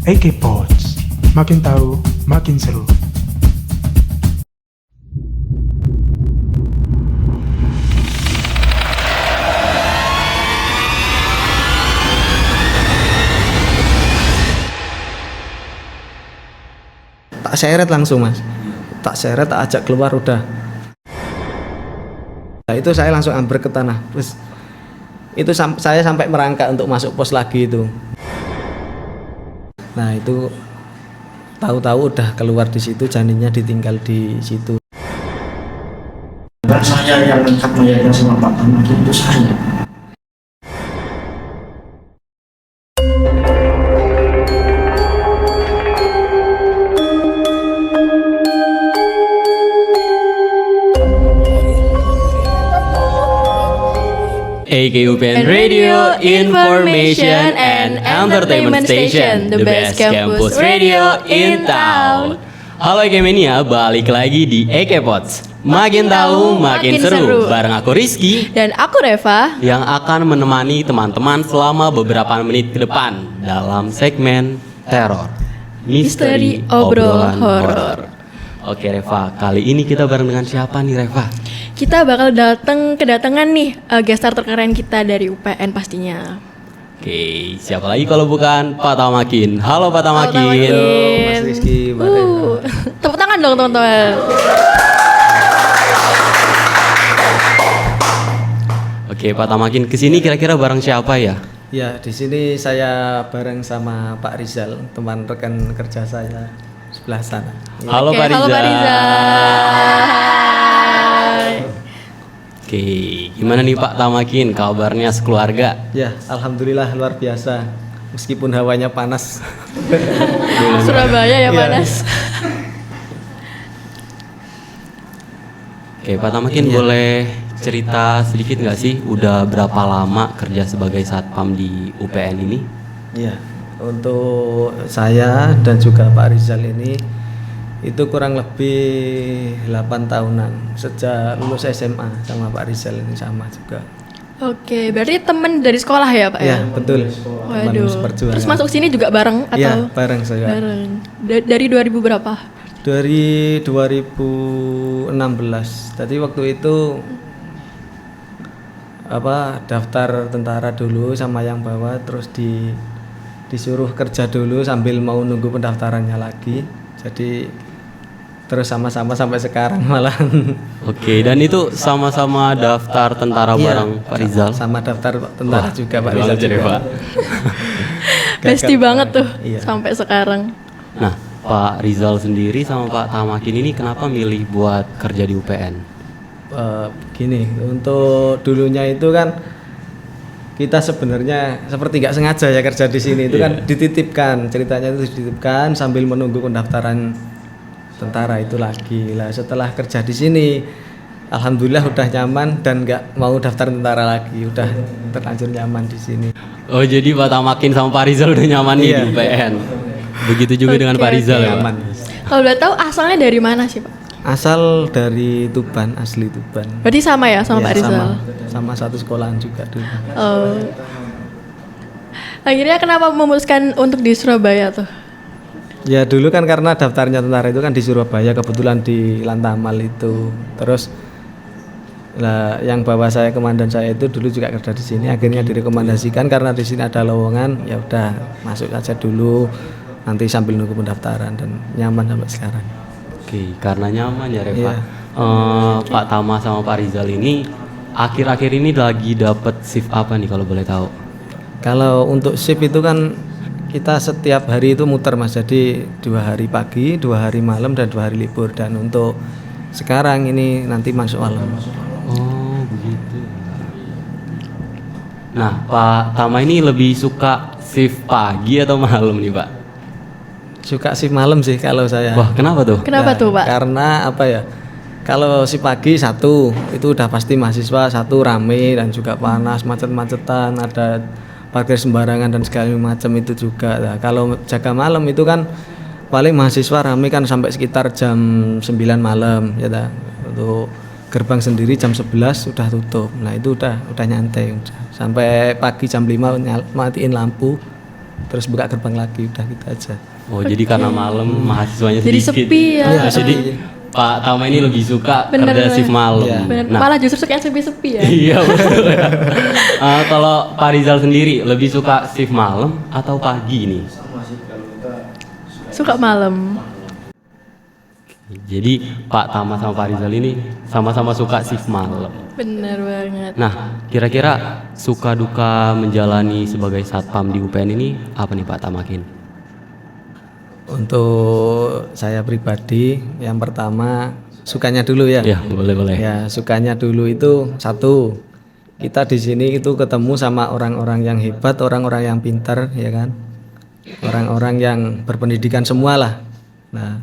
AK Pods, makin tahu, makin seru. Tak seret langsung mas, tak seret, tak ajak keluar udah. Nah itu saya langsung ambruk ke tanah. Terus itu saya sampai merangkak untuk masuk pos lagi itu. Nah itu tahu-tahu udah keluar di situ, janinnya ditinggal di situ. Saya yang lengkap meyakinkan sama Pak Tamaki itu saya. AKUPN Radio, Information and Entertainment Station, the best campus radio in town. Halo AKMania, balik lagi di AK Pods. Makin tahu, makin seru. Bareng aku Rizky dan aku Reva yang akan menemani teman-teman selama beberapa menit ke depan dalam segmen Teror, Misteri Obrolan Horor. Oke Reva, kali ini kita bareng dengan siapa nih Reva? kita bakal kedatangan nih guest star terkeren kita dari UPN pastinya. Oke, siapa lagi kalau bukan Pak Tamakin. Halo Pak Tamakin. Halo Mas Rizky. Tepuk tangan dong teman-teman. Oke Pak Tamakin, kesini kira-kira bareng siapa ya? Ya di sini saya bareng sama Pak Rizal, teman rekan kerja saya sebelah sana. Ya. Halo Pak Rizal. Halo Pak Rizal. Oke, gimana nih Pak Tamakin kabarnya sekeluarga? Ya, alhamdulillah luar biasa. Meskipun hawanya panas. Surabaya ya panas. Oke, Pak Tamakin boleh cerita sedikit nggak sih? Udah berapa lama kerja sebagai satpam di UPN ini? Ya, untuk saya dan juga Pak Rizal ini itu kurang lebih 8 tahunan sejak lulus SMA sama Pak Rizal ini sama juga. Oke, berarti teman dari sekolah ya Pak ya? Ya betul. Waduh. Seperjuangan. Terus masuk sini juga bareng atau? Ya bareng saya. Bareng. Dari 2000 berapa? Dari 2016. Tadi waktu itu daftar tentara dulu sama yang bawa, terus disuruh kerja dulu sambil mau nunggu pendaftarannya lagi. Jadi terus sama-sama sampai sekarang malah. Oke, dan itu sama-sama daftar tentara bareng Pak Rizal? Sama daftar tentara juga Pak Rizal juga. Pak. Besti banget tuh Iya. sampai sekarang. Nah, Pak Rizal sendiri sama Pak Tamakin ini kenapa milih buat kerja di UPN? Gini, untuk dulunya itu kan kita sebenarnya seperti nggak sengaja ya kerja di sini itu kan dititipkan, ceritanya itu dititipkan sambil menunggu pendaftaran tentara itu lagi. Lah setelah kerja di sini alhamdulillah udah nyaman dan nggak mau daftar tentara lagi, udah terlanjur nyaman di sini. Oh, jadi Pak Tamakin sama Pak Rizal udah nyaman nih di UPN. Begitu juga dengan Pak Rizal ya, Pak? Nyaman. Kalau udah tahu asalnya dari mana sih Pak? Asal dari Tuban, asli Tuban. Berarti sama ya sama Iya, Pak Rizal? Sama satu sekolahan juga dulu. Oh. Akhirnya kenapa memutuskan untuk di Surabaya tuh? Ya dulu kan karena daftarnya tentara itu kan di Surabaya, kebetulan di Lantamal itu. Terus lah yang bawa saya komandan saya itu dulu juga kerja di sini, akhirnya direkomendasikan karena di sini ada lowongan, ya udah masuk aja dulu nanti sambil nunggu pendaftaran, dan nyaman sampai sekarang. Oke, karena nyaman ya Reva. Iya. Pak Tama sama Pak Rizal ini akhir-akhir ini lagi dapat shift apa nih kalau boleh tahu? Kalau untuk shift itu kan kita setiap hari itu muter Mas, jadi 2 hari pagi, 2 hari malam, dan 2 hari libur. Dan untuk sekarang ini nanti masuk malam. Oh begitu. Nah Pak Tama ini lebih suka shift pagi atau malam nih Pak? Suka shift malam sih kalau saya. Wah kenapa tuh? Kenapa Ya, tuh Pak? Karena apa ya? Kalau si pagi satu itu udah pasti mahasiswa, satu rame dan juga panas, macet-macetan, ada parkir sembarangan dan segala macam itu juga. Nah, kalau jaga malam itu kan paling mahasiswa rame kan sampai sekitar jam 9 malam ya ta. Untuk gerbang sendiri jam 11 udah tutup. Nah, itu udah nyantai udah. Sampai pagi jam 5 matiin lampu terus buka gerbang lagi, udah gitu aja. Oh, jadi karena malam mahasiswanya Jadi sedikit. sepi ya. Iya, Jadi Pak Tama ini lebih suka Bener, kerja bener. shift malam. Iya. Bener. Nah, Malah justru suka yang sepi-sepi ya. iya betul ya. Kalau Pak Rizal sendiri lebih suka shift malam atau pagi nih? Suka malam. Jadi Pak Tama sama Pak Rizal ini sama-sama suka shift malam. Bener banget. Nah, kira-kira suka duka menjalani sebagai satpam di UPN ini apa nih Pak Tamakin? Untuk saya pribadi, yang pertama sukanya dulu ya. Ya, boleh. Ya, sukanya dulu itu satu, kita di sini itu ketemu sama orang-orang yang hebat, orang-orang yang pintar, ya kan, orang-orang yang berpendidikan semua lah. Nah,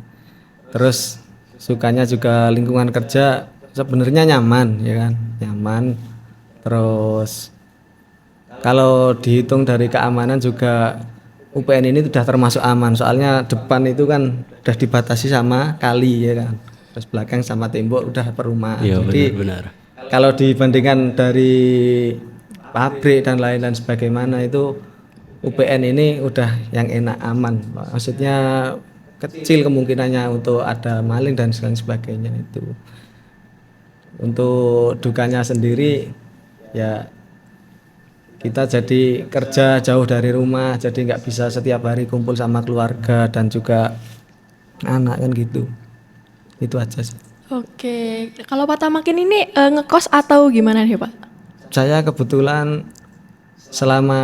terus sukanya juga lingkungan kerja sebenarnya nyaman, ya kan, nyaman. Terus kalau dihitung dari keamanan juga UPN ini sudah termasuk aman, soalnya depan itu kan udah dibatasi sama kali, ya kan, terus belakang sama tembok udah perumahan. Iya, Jadi benar. kalau dibandingkan dari pabrik dan lain-lain sebagaimana itu UPN ini udah yang enak, aman. Maksudnya kecil kemungkinannya untuk ada maling dan sebagainya itu. Untuk dukanya sendiri ya kita jadi kerja jauh dari rumah, jadi nggak bisa setiap hari kumpul sama keluarga dan juga anak kan gitu. Itu aja sih. Oke, kalau Pak Tamakin ini ngekos atau gimana nih Pak? Saya kebetulan selama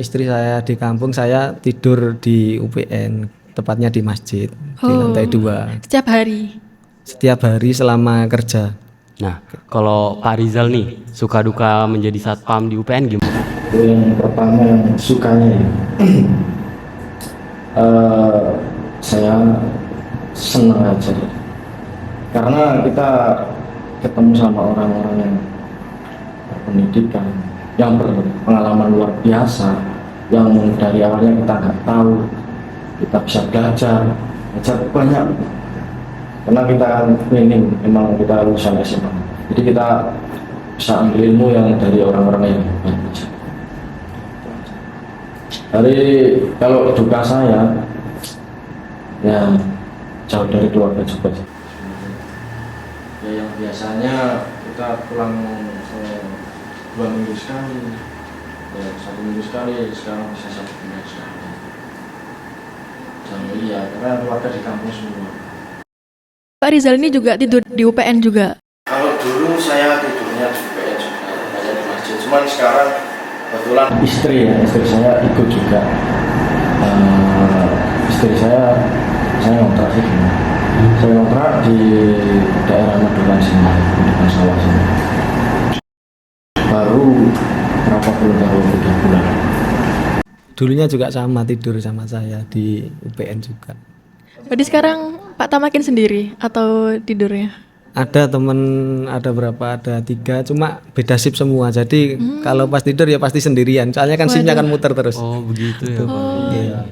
istri saya di kampung, saya tidur di UPN, tepatnya di masjid, di lantai 2. Setiap hari. Setiap hari selama kerja. Nah, kalau Pak Rizal nih suka duka menjadi satpam di UPN gimana? Yang pertama yang sukanya ya, saya senang aja deh. Karena kita ketemu sama orang-orang yang berpendidikan, yang berpengalaman luar biasa, yang dari awalnya kita nggak tahu, kita bisa belajar banyak. Karena kita minim, memang kita lulusan SMA, jadi kita bisa ambil ilmu yang dari orang-orang yang hebat. Dari kalau duka saya, ya jauh dari keluarga juga. Ya yang biasanya kita pulang 2 minggu sekali, ya 1 minggu sekali, sekarang bisa 1 bulan sekali. Jangan iya, karena keluarga di kampung semua. Pak Rizal ini juga tidur di UPN juga. Kalau dulu saya tidurnya di UPN juga, saya di masjid. Cuman sekarang kebetulan istri saya ikut juga. Istri saya ngontrak sih. Saya ngontrak di daerah Madulan sini, di sawah sini. Baru berapa bulan, baru 3 bulan. Dulunya juga sama, tidur sama saya di UPN juga. Berarti sekarang Pak Tamakin sendiri atau tidurnya? Ada temen, ada berapa, ada 3, cuma beda shift semua. Jadi kalau pas tidur ya pasti sendirian. Soalnya kan shiftnya kan muter terus. Oh, begitu ya, Pak. Iya.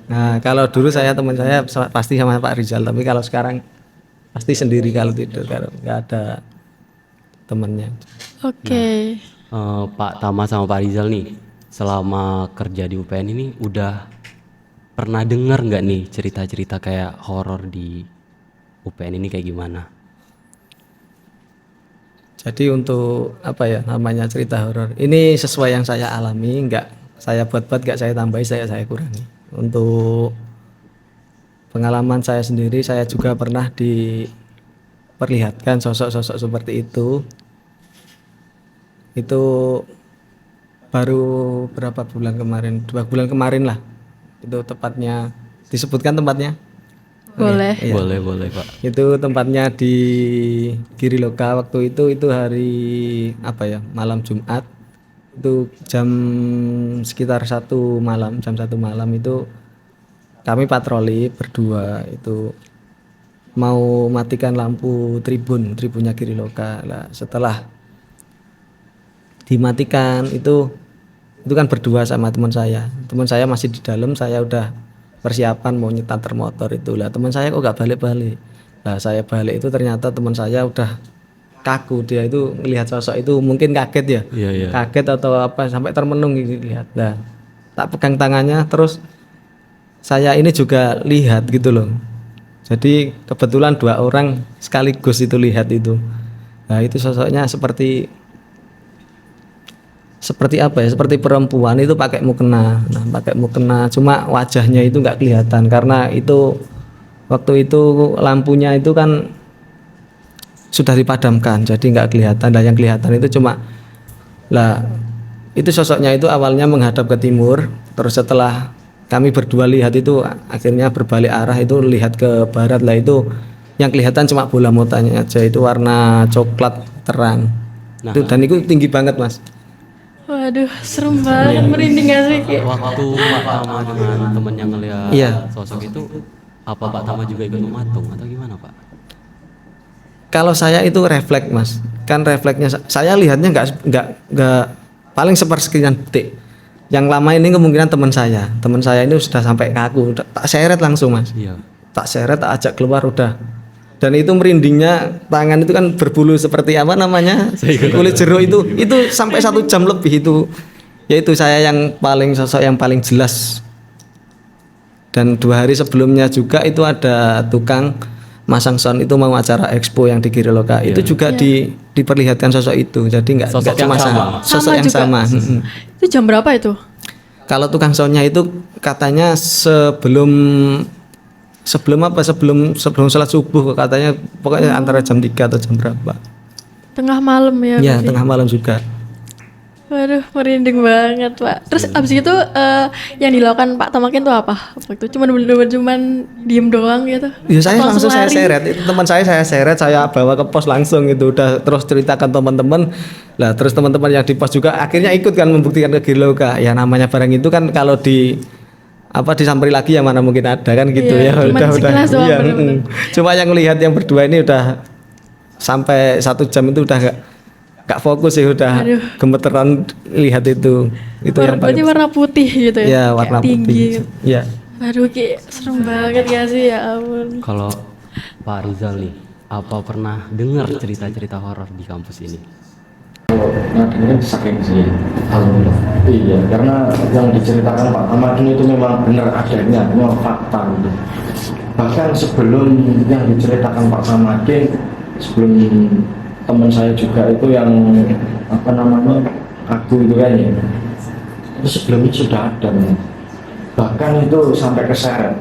Nah kalau dulu teman saya pasti sama Pak Rizal, tapi kalau sekarang pasti sendiri kalau tidur, kalau nggak ada temennya. Oke. Pak Tama sama Pak Rizal nih, selama kerja di UPN ini udah pernah dengar nggak nih cerita-cerita kayak horor di UPN ini kayak gimana? Jadi untuk apa ya namanya cerita horor ini sesuai yang saya alami, nggak saya buat-buat, nggak saya tambahi, saya kurangi. Untuk pengalaman saya sendiri, saya juga pernah diperlihatkan sosok-sosok seperti itu. Itu baru berapa bulan kemarin, 2 bulan kemarin lah. Itu tepatnya disebutkan tempatnya? Boleh. Iya. Boleh Pak. Itu tempatnya di Giriloka waktu itu hari apa ya, malam Jumat. Itu sekitar jam 1 malam itu kami patroli berdua, itu mau matikan lampu tribunnya Giriloka lah. Setelah dimatikan itu kan berdua sama teman saya masih di dalam, saya udah persiapan mau nyetar motor itu lah. Teman saya kok gak balik-balik. Nah saya balik itu ternyata teman saya udah kaku, dia itu melihat sosok itu mungkin kaget ya. Iya, iya. Kaget atau apa sampai termenung gitu lihat. Nah, tak pegang tangannya terus saya ini juga lihat gitu loh. Jadi kebetulan 2 orang sekaligus itu lihat itu. Nah, itu sosoknya seperti apa ya? Seperti perempuan itu pakai mukena. Nah, pakai mukena cuma wajahnya itu nggak kelihatan karena itu waktu itu lampunya itu kan sudah dipadamkan jadi nggak kelihatan, dan yang kelihatan itu cuma lah itu sosoknya itu awalnya menghadap ke timur, terus setelah kami berdua lihat itu akhirnya berbalik arah itu lihat ke barat, lah itu yang kelihatan cuma bola matanya aja itu warna coklat terang. Nah. Itu dan itu tinggi banget mas. Waduh, serem banget, merinding gak sih? Kayak, Waktu Pak Tama dengan temennya ngelihat Iya. sosok itu, apa Pak Tama juga ikut mematung atau gimana Pak? Kalau saya itu refleks mas, kan refleksnya saya lihatnya nggak paling sepersekian detik. Yang lama ini kemungkinan teman saya ini sudah sampai kaku, tak seret langsung mas, Iya. tak seret, tak ajak keluar udah. Dan itu merindingnya tangan itu kan berbulu seperti apa namanya kulit jeruk itu sampai 1 jam lebih itu, yaitu saya yang paling sosok yang paling jelas. Dan 2 hari sebelumnya juga itu ada tukang masang sound itu mau acara expo yang di Giriloka itu juga diperlihatkan sosok itu, jadi nggak Sosok cuma yang sama. sosok yang juga. sama. itu jam berapa itu? Kalau tukang soundnya itu katanya sebelum sholat subuh katanya, pokoknya antara jam 3 atau jam berapa. Tengah malam ya? Ya berarti? tengah malam juga. Waduh, merinding banget Pak. Terus abis itu yang dilakukan Pak Tamakin tuh apa? Waktu itu cuman diem doang gitu? Ya saya Atau langsung saya lari? seret, itu teman saya seret, saya bawa ke pos langsung itu, udah terus ceritakan teman-teman. Lah terus teman-teman yang di pos juga akhirnya ikut kan membuktikan ke Giriloka. Ya namanya barang itu kan kalau disamperi lagi yang mana mungkin ada kan gitu Iya, ya. cuman sekilas doang, Iya, bener-bener. Cuma yang lihat yang berdua ini udah sampai 1 jam itu udah gak fokus ya, udah gemeteran lihat itu yang Berarti paling warna putih gitu ya? ya warna Kayak tinggi putih. gitu. Ya. Aduh, kayak serem banget ya sih, ya ampun. Kalau Pak Rizal nih, apa pernah dengar cerita-cerita horor di kampus ini? Nah, dengerin saking sih. Alhamdulillah. Iya, karena yang diceritakan Pak Tamadin itu memang benar adanya, memang fakta gitu. Bahkan sebelum yang diceritakan Pak Tamadin, sebelum teman saya juga itu yang apa namanya aku itu kan ya, itu sebelumnya sudah ada, bahkan itu sampai keseret.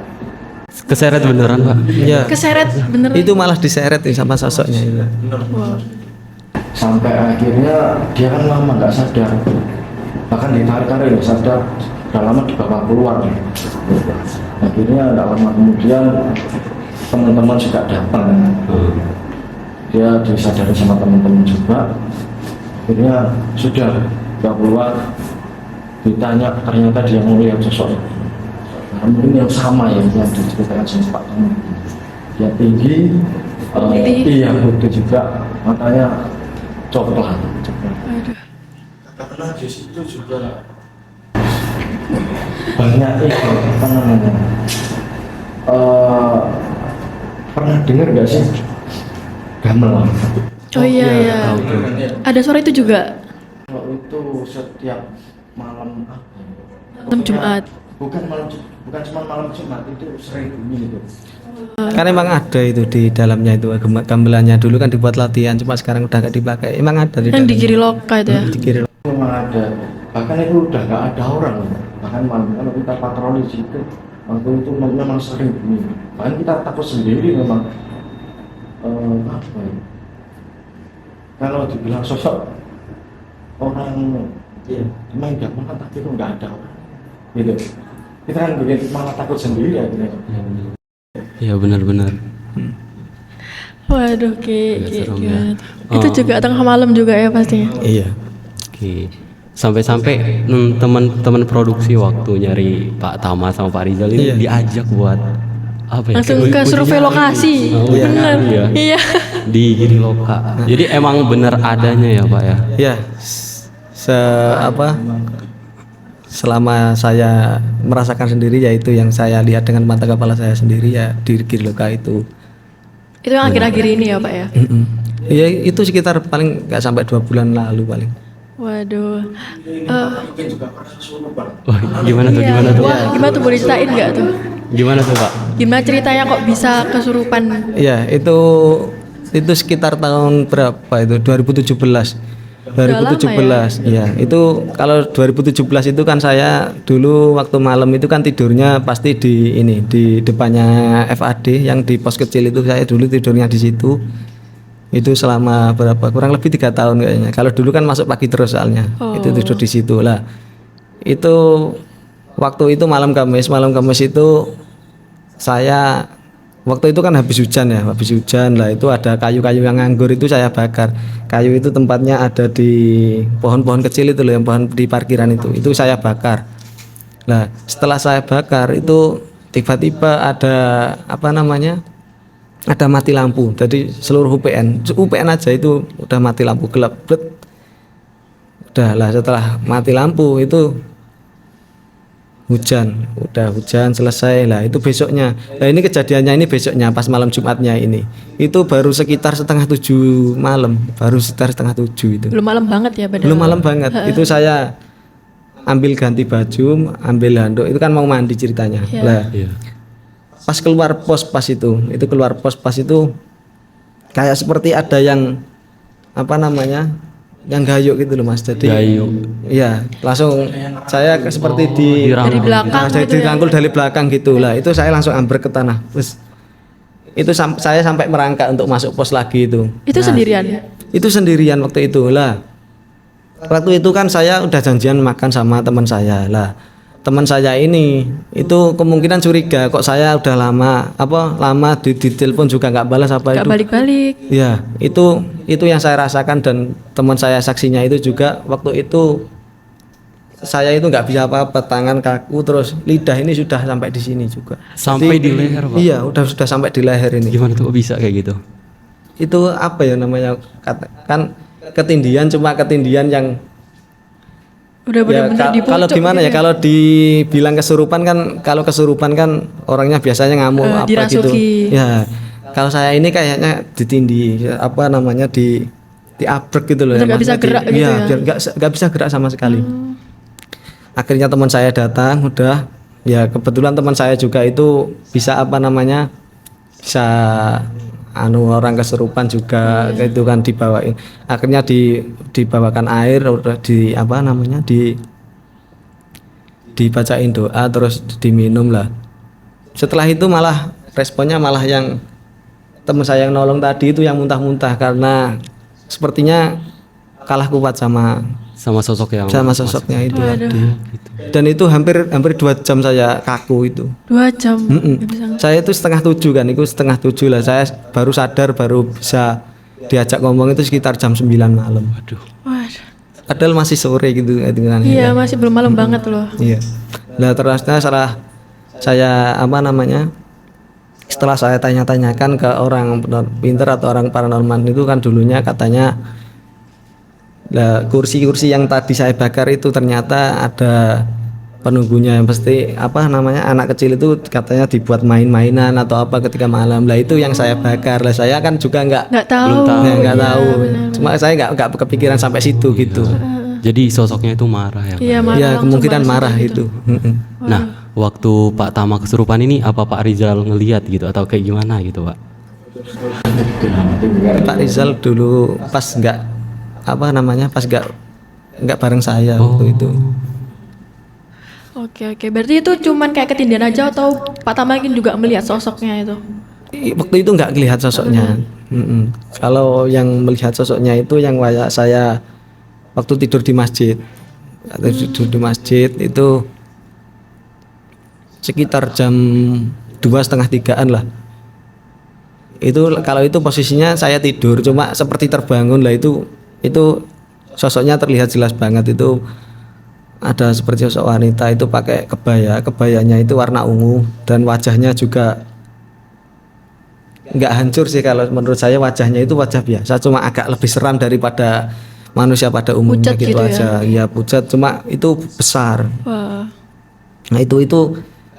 Keseret beneran Pak? Iya. Keseret bener. Itu malah diseret nih sama sosoknya itu. Wow. Sampai akhirnya dia kan lama nggak sadar, bahkan ditarik-tarik nggak sadar, udah lama dibawa keluar. Akhirnya nggak lama kemudian teman-teman juga datang, dia disadari sama teman-teman juga. Akhirnya sudah nggak keluar, ditanya ternyata dia melihat sosok itu. Nah, mungkin yang sama ya yang diceritakan sama Pak Tamu. Dia tinggi, iya putih juga, matanya coklat. Aduh. Karena di situ juga banyak itu apa namanya, pernah dengar nggak sih gamelan? Oh iya, iya. Ada suara itu juga? Kalau itu setiap malam apa ya? Malam Jumat. Bukan cuma malam Jumat, itu sering bunyi gitu. Kan emang ada itu di dalamnya itu gamelannya, dulu kan dibuat latihan, cuma sekarang udah gak dipakai. Emang ada di Yang di dalamnya. Giriloka itu ya? Di kiri. Memang ada, bahkan itu udah nggak ada orang, bahkan malam kalau kita patroli di situ, waktu itu memang sering bunyi. Bahkan kita takut sendiri memang. Apa ya? Kalau dibilang sosok orang main gamelan tapi itu nggak ada orang, gitu. Kita kan bikin malah takut sendiri akhirnya. Iya benar-benar. Waduh, Agak serem ya. Itu juga tengah malam juga ya pastinya? Iya. Oke. Sampai-sampai teman-teman produksi waktu nyari Pak Tama sama Pak Rizal ini Iya. diajak buat apa ya? Langsung kayak ke uji survei nyali. lokasi. Oh, uji Bener. nyali ya. Iya. Di Giriloka. Jadi emang bener adanya ya Pak ya? Ya, selama saya merasakan sendiri, yaitu yang saya lihat dengan mata kepala saya sendiri ya di Giriloka itu. Itu yang akhir-akhir ini ya Pak ya? Ya itu sekitar paling nggak sampai 2 bulan lalu paling. Waduh. Wah, gimana tuh? Iya. Gimana tuh? Wah, gimana tuh, boleh ceritain nggak tuh? Gimana tuh, Pak? Gimana ceritanya kok bisa kesurupan? Iya, itu sekitar tahun berapa itu? 2017. Udah lama 2017. Iya, itu kalau 2017 itu kan saya dulu waktu malam itu kan tidurnya pasti di depannya FAD yang di pos kecil itu, saya dulu tidurnya di situ. Itu selama berapa? Kurang lebih 3 tahun kayaknya. Kalau dulu kan masuk pagi terus soalnya. Itu tidur di situ lah. Itu waktu itu malam Kamis itu saya waktu itu kan habis hujan lah, itu ada kayu-kayu yang nganggur itu saya bakar. Kayu itu tempatnya ada di pohon-pohon kecil itu loh, yang pohon di parkiran itu saya bakar. Nah, setelah saya bakar itu tiba-tiba ada ada mati lampu. Jadi seluruh UPN aja itu udah mati lampu gelap. Udah lah, setelah mati lampu itu udah hujan selesai lah, itu besoknya. Nah ini kejadiannya ini besoknya pas malam Jumatnya ini. Itu baru sekitar 6:30 malam, itu. Belum malam banget ya padahal. Belum malam banget. Itu saya ambil ganti baju, ambil handuk, itu kan mau mandi ceritanya. Lah. Iya. Pas keluar pos pas itu kayak seperti ada yang yang gayuk gitu loh Mas. Jadi Gayuk. iya, langsung saya seperti Dari belakang saya gitu ya. dirangkul dari belakang gitu lah. Itu saya langsung ambruk ke tanah. Terus itu saya sampai merangkak untuk masuk pos lagi itu. Itu sendirian. Itu sendirian waktu itu lah. Waktu itu kan saya udah janjian makan sama teman saya lah. Teman saya ini itu kemungkinan curiga kok saya udah lama di telepon juga nggak balas Gak balik-balik. Ya, itu yang saya rasakan, dan teman saya saksinya itu juga waktu itu saya itu nggak bisa apa-apa, tangan kaku, terus lidah ini sudah sampai di sini juga. Sampai di leher, Pak. Iya, sudah sampai di leher ini. Gimana tuh kok bisa kayak gitu? Itu apa ya namanya? Kan ketindian, cuma ketindian yang Udah ya, bener-bener di kalau pucuk gimana gitu ya, kalau dibilang kesurupan kan, kalau kesurupan kan orangnya biasanya ngamuk apa gitu. dirasuki. Ya, kalau saya ini kayaknya ditindih diabrek gitu loh. Bener, nggak bisa maksudnya gerak gitu iya, ya? biar nggak bisa gerak sama sekali. Akhirnya teman saya datang, udah ya kebetulan teman saya juga itu bisa bisa orang kesurupan juga, itu kan dibawain. Akhirnya dibawakan air, udah dibacain doa, terus diminum lah. Setelah itu malah responnya malah yang teman saya yang nolong tadi itu yang muntah-muntah, karena sepertinya kalah kuat sama sosoknya itu tadi. Dan itu hampir 2 jam saya kaku itu. 2 jam. Saya itu 6:30 kan, itu 6:30 lah. Saya baru sadar, baru bisa diajak ngomong itu sekitar jam 9 malam. Waduh. Padahal masih sore gitu kan. Iya, masih belum malam banget loh. Iya. Nah terusnya setelah saya setelah saya tanya-tanyakan ke orang pinter atau orang paranormal itu kan, dulunya katanya kursi-kursi yang tadi saya bakar itu ternyata ada penunggunya, yang pasti anak kecil itu katanya dibuat main-mainan atau apa ketika malam. Lah itu yang saya bakar. Lah saya kan juga nggak tahu. Nggak tahu. Cuma saya nggak kepikiran sampai situ gitu. Jadi sosoknya itu marah ya, Pak? Iya, marah. Ya langsung kemungkinan balas marah gitu. itu. Nah, waktu Pak Tama kesurupan ini, apa Pak Rizal ngelihat gitu atau kayak gimana gitu, Pak? Pak Rizal dulu pas nggak bareng saya waktu itu. Oke. Berarti itu cuman kayak ketindihan aja, atau Pak Tama juga melihat sosoknya itu? Waktu itu nggak lihat sosoknya. Kalau yang melihat sosoknya itu yang saya waktu tidur di masjid. Tidur di masjid itu sekitar jam 2:30-an lah. Itu kalau itu posisinya saya tidur, cuma seperti terbangun lah, itu sosoknya terlihat jelas banget. Itu ada seperti sosok wanita itu pakai kebayanya itu warna ungu, dan wajahnya juga nggak hancur sih, kalau menurut saya wajahnya itu wajah biasa, cuma agak lebih seram daripada manusia pada umumnya. Pucat gitu gitu aja ya, pucat, cuma itu besar. Wah. Nah itu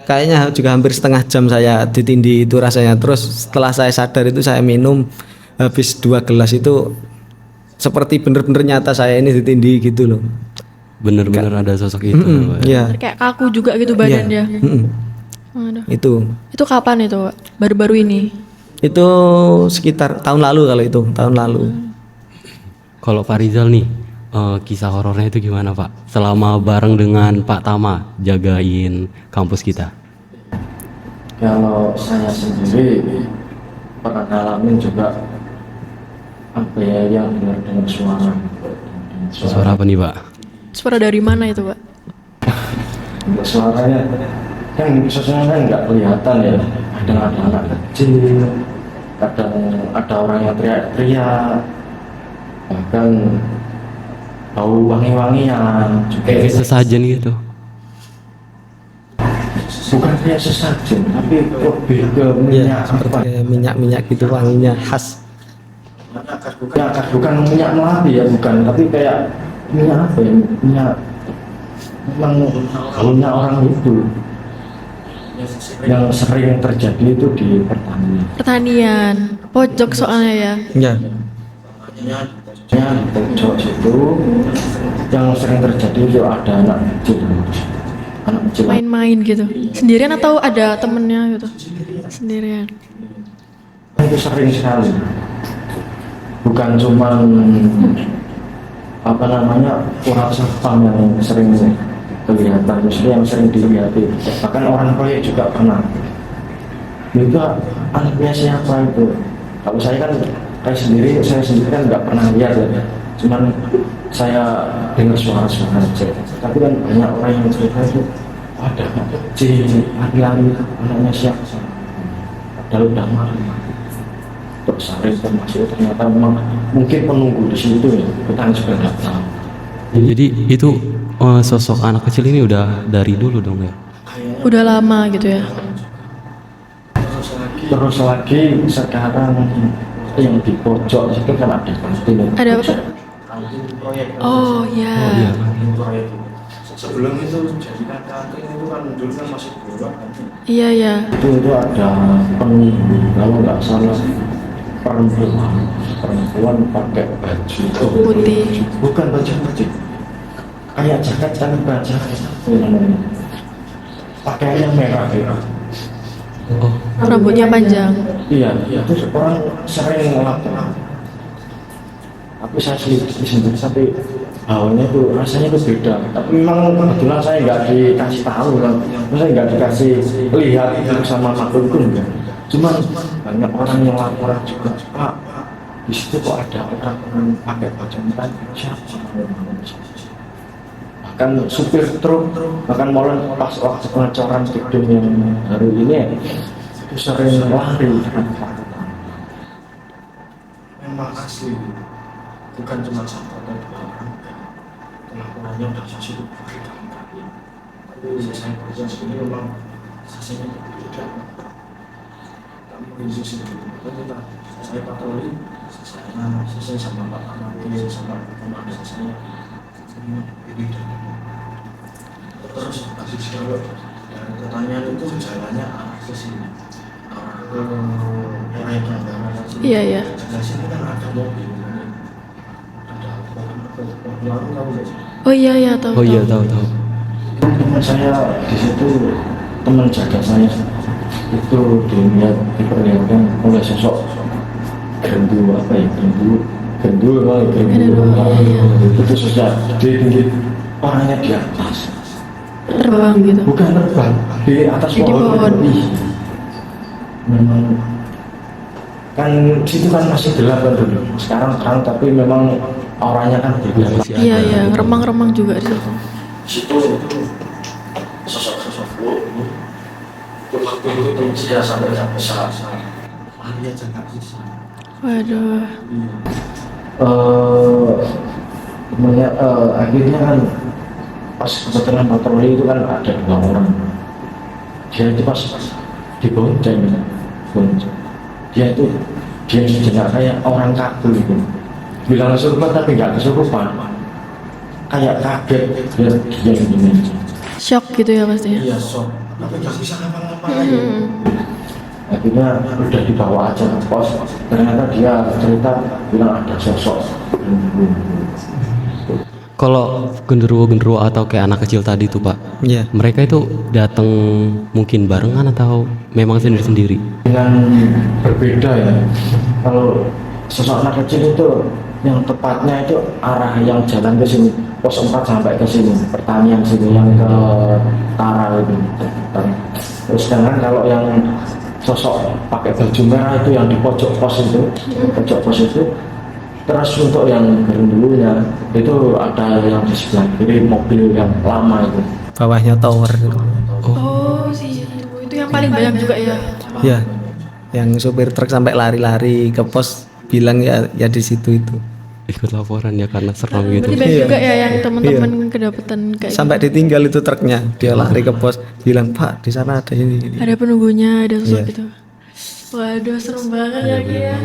kayaknya juga hampir setengah jam saya ditindih itu rasanya. Terus setelah saya sadar itu saya minum habis 2 gelas itu seperti bener-bener nyata saya ini ditindih gitu loh. Bener-bener ada sosok itu. Pak. Iya. Kayak kaku juga gitu badannya. Mm-mm. Waduh. Itu Kapan itu, Pak? Baru-baru ini. itu sekitar tahun lalu kalau itu, tahun lalu. Kalau Pak Rizal nih, kisah horornya itu gimana Pak? Selama bareng dengan Pak Tama jagain kampus kita. Kalau saya sendiri pernah ngalamin juga apa ya, yang dengar suara. Suara apa nih Pak? Suara dari mana itu, Pak? Suaranya kan suasananya kan nggak kelihatan ya. Kadang ada anak kecil, kadang ada orang yang teriak-teriak, bahkan bau wangi-wangian juga. Kayak sesajen gitu. Bukan kayak sesajen, tapi lebih ke minyak Seperti apa? kayak minyak-minyak gitu wanginya khas. Bukan minyak melati ya, bukan, tapi kayak minyak apa ya? Minyak memang baunya orang itu yang sering terjadi itu di Pertanian. Pojok soalnya ya. Ya. ya di pojok situ yang sering terjadi itu ada anak kecil Main-main gitu. Sendirian atau ada temennya gitu? Sendirian. itu sering sekali, bukan cuman apa namanya kurang satpam yang sering kelihatan, maksudnya yang sering dilihat, bahkan orang proyek juga pernah. Juga anaknya siapa itu? Kalau saya kan saya sendiri kan nggak pernah lihat ya, cuman saya dengar suara-suara aja. Tapi kan banyak orang yang cerita itu ada anak kecil lari-lari, anaknya siapa? Padahal udah malam. Terus cari informasi ternyata memang mungkin penunggu di situ ya, kita juga nggak tahu. Jadi itu sosok anak kecil ini udah dari dulu dong ya? Udah lama gitu ya. Terus lagi sekarang yang di pojok itu kan ada kantin. Ada apa? Oh ya. Iya. Sebelum itu jadi kantin itu kan dulu kan masih gelap. Iya ya. Itu ada penunggu, kalau nggak salah perempuan pakai baju Putih. bukan baju putih, kayak jaket tapi baca pakaiannya merah ya. Oh, Rambutnya panjang. Iya, terus orang sering ngelapor. Tapi saya sendiri tapi baunya itu rasanya itu beda. Tapi memang kebetulan saya nggak dikasih tahu kan, saya nggak dikasih lihat itu sama makhluk itu enggak. Cuman banyak orang yang laporan juga, Pak, di situ kok ada orang pakai baju merah, siapa? Bahkan supir truk, bahkan molen pas waktu pengecoran gedung yang baru ini itu sering lari dengan ketakutan. Memang asli, bukan cuma satu atau dua orang, pelakuannya udah satu kali. Tapi saya proses ini memang saksinya berbeda. Kami sendiri, saya patroli, saya sama Pak Amati, sama teman saya, ini terus habis kalau dari pertanyaan itu jalannya arah ke sini, arah ke proyek yang baru. Iya ya. Di sini kan ada mobil, ada baru tahu nggak? Oh iya ya tahu. oh iya tahu. Teman saya di situ, teman jaga saya itu diperlihatkan oleh sosok gendu apa ya, gendu itu sudah di tinggi orangnya di atas, Terbang gitu. bukan terbang di atas Di pohon. Memang kan situ kan masih gelap kan dulu, sekarang terang tapi memang auranya kan beda. Iya ya. Remang-remang juga di situ. Situ sosok-sosok buruk itu waktu itu teman saya sampai nggak bisa lari aja nggak bisa. Waduh. Akhirnya kan pas kebetulan patroli itu kan ada 2 orang, dia itu pas dibonceng, dia sejenak kayak orang kabur gitu, bilang kesurupan tapi nggak kesurupan, kayak kaget dia gini. Shock gitu ya pastinya. Iya, sok. Tapi nggak bisa ngapa-ngapain. Akhirnya udah dibawa aja ke pos, ternyata dia cerita bilang ada sosok. Kalau genderuwo-genderuwo atau kayak anak kecil tadi tuh Pak, Iya. mereka itu datang mungkin barengan atau memang sendiri-sendiri? Dengan berbeda ya, kalau sosok anak kecil itu yang tepatnya itu arah yang jalan ke sini, pos 4 sampai ke sini, pertanian sini yang ke Tara itu. Terus sedangkan kalau yang sosok pakai baju merah itu yang di pojok pos itu, terus untuk yang dulunya itu ada yang di sebelah kiri mobil yang lama itu. Bawahnya tower. Oh sih itu yang paling banyak juga ya. Ya, yang supir truk sampai lari-lari ke pos bilang ya di situ itu. Ikut laporan ya karena serem gitu. Berarti banyak juga ya yang teman-teman kedapetan kayak Sampai ditinggal itu truknya, dia lari ke pos bilang Pak di sana ada ini. ada penunggunya, ada sosok Iya. gitu. Waduh serem banget ya Ki ya.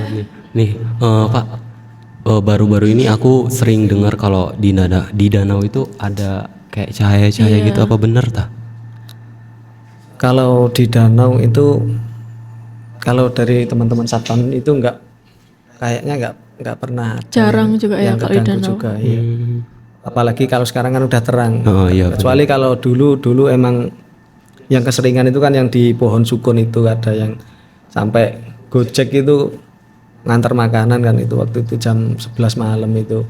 Nih, Pak, baru-baru ini aku sering dengar kalau di danau itu ada kayak cahaya-cahaya Iya. gitu, apa bener tah? Kalau di danau itu, kalau dari teman-teman satpam itu kayaknya nggak pernah ada Jarang juga ya yang kalau di keganggu danau. juga, iya. Apalagi kalau sekarang kan udah terang. Oh iya. Kecuali kalau dulu emang yang keseringan itu kan yang di pohon sukun itu ada yang sampai Gojek itu ngantar makanan kan itu waktu itu jam 11 malam itu.